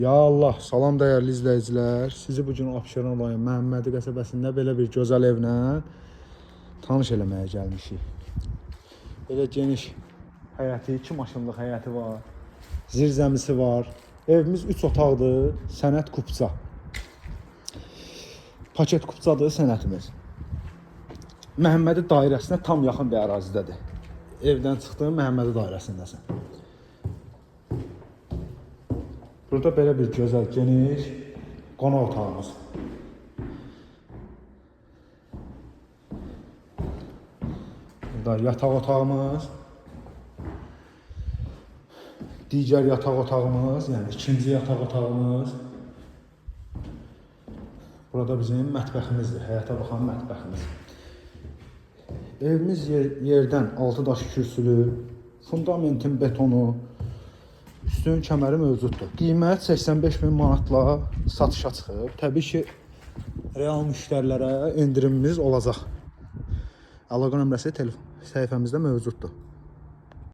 Ya Allah, salam dəyərli izləyicilər. Sizi bu gün Abşeron rayon Məhəmmədi qəsəbəsində belə bir gözəl evlə tanış eləməyə gəlmişik. Belə geniş həyəti, 2 maşınlıq həyəti var. Zirzəmisi var. Evimiz 3 otaqdır, sənət kupça. Paket kupçadır sənətimiz. Məhəmmədi dairəsinə tam yaxın bir ərazidədir. Evdən çıxdığın Məhəmmədi dairəsindəsən. Burada belə bir gözəl, geniş qonaq otağımız. Burada yataq otağımız. Digər yataq otağımız, yəni ikinci yataq otağımız. Burada bizim mətbəximizdir, həyata baxan mətbəximiz. Evimiz yerdən 6 daş kürsülü, fundamentin betonu, üstün kəməri mövcuddur. Qiymət 85.000 manatla satışa çıxıb. Təbii ki, real müştərilərə endirimimiz olacaq. Əlaqə nömrəsi telefon səhifəmizdə mövcuddur.